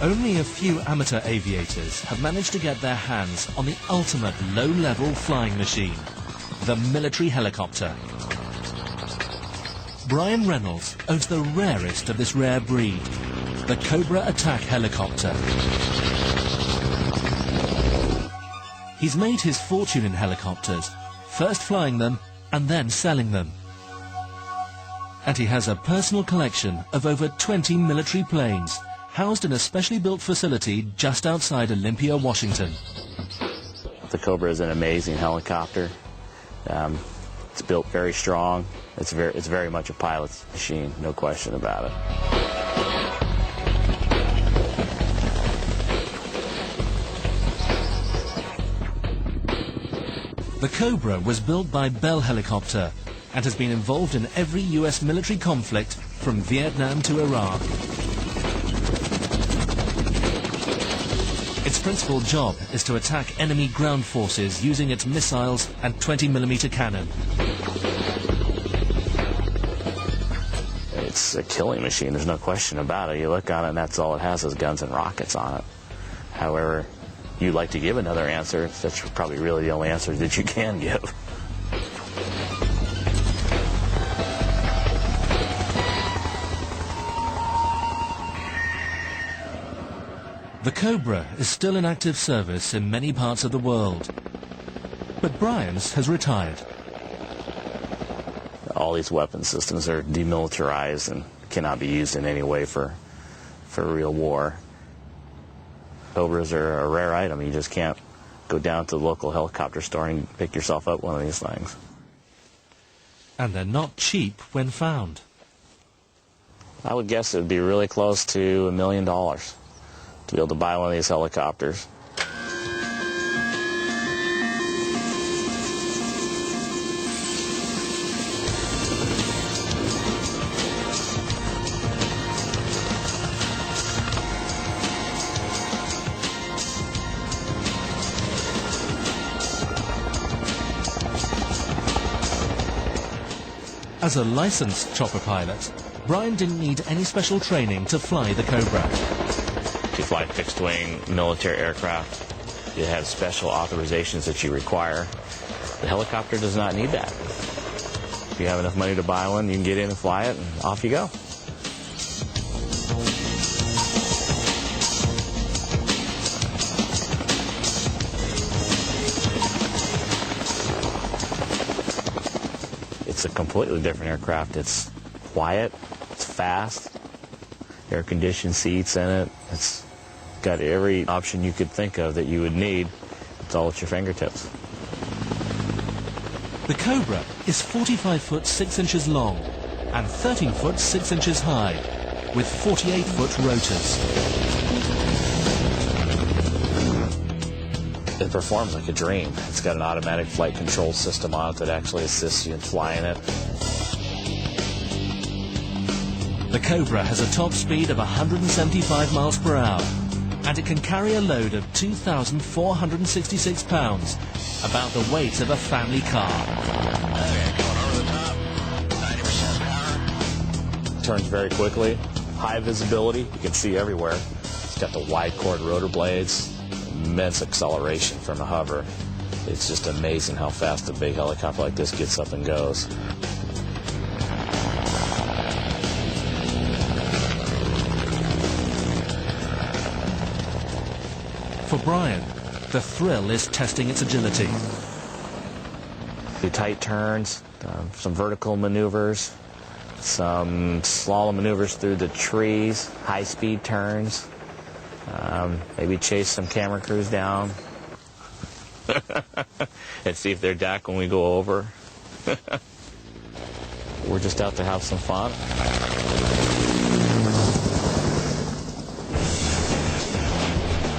Only a few amateur aviators have managed to get their hands on the ultimate low-level flying machine, the military helicopter. Brian Reynolds owns the rarest of this rare breed, the Cobra attack helicopter. He's made his fortune in helicopters, first flying them and then selling them. And he has a personal collection of over 20 military planes, housed in a specially built facility just outside Olympia, Washington. The Cobra is an amazing helicopter. It's built very strong. It's very much a pilot's machine, no question about it. The Cobra was built by Bell Helicopter and has been involved in every US military conflict from Vietnam to Iraq. Its principal job is to attack enemy ground forces using its missiles and 20mm cannon. It's a killing machine, there's no question about it. You look on it and that's all it has is guns and rockets on it. However, you'd like to give another answer, that's probably really the only answer that you can give. The Cobra is still in active service in many parts of the world, but Brian's has retired. All these weapon systems are demilitarized and cannot be used in any way for real war. Cobras are a rare item. You just can't go down to the local helicopter store and pick yourself up one of these things. And they're not cheap when found. I would guess it would be really close to $1 million to be able to buy one of these helicopters. As a licensed chopper pilot, Brian didn't need any special training to fly the Cobra. If you fly fixed-wing military aircraft, you have special authorizations that you require. The helicopter does not need that. If you have enough money to buy one, you can get in and fly it, and off you go. It's a completely different aircraft. It's quiet, it's fast, air-conditioned seats in it. It's got every option you could think of that you would need. It's all at your fingertips. The Cobra is 45 foot 6 inches long and 13 foot 6 inches high, with 48 foot rotors. It performs like a dream. It's got an automatic flight control system on it that actually assists you in flying it. The Cobra has a top speed of 175 miles per hour, and it can carry a load of 2,466 pounds, about the weight of a family car. Okay, going over the top, 90% power. Turns very quickly, high visibility, you can see everywhere. It's got the wide chord rotor blades, immense acceleration from a hover. It's just amazing how fast a big helicopter like this gets up and goes. For Brian, the thrill is testing its agility. Do tight turns, some vertical maneuvers, some slalom maneuvers through the trees, high-speed turns, maybe chase some camera crews down and see if they're DAC when we go over. We're just out to have some fun.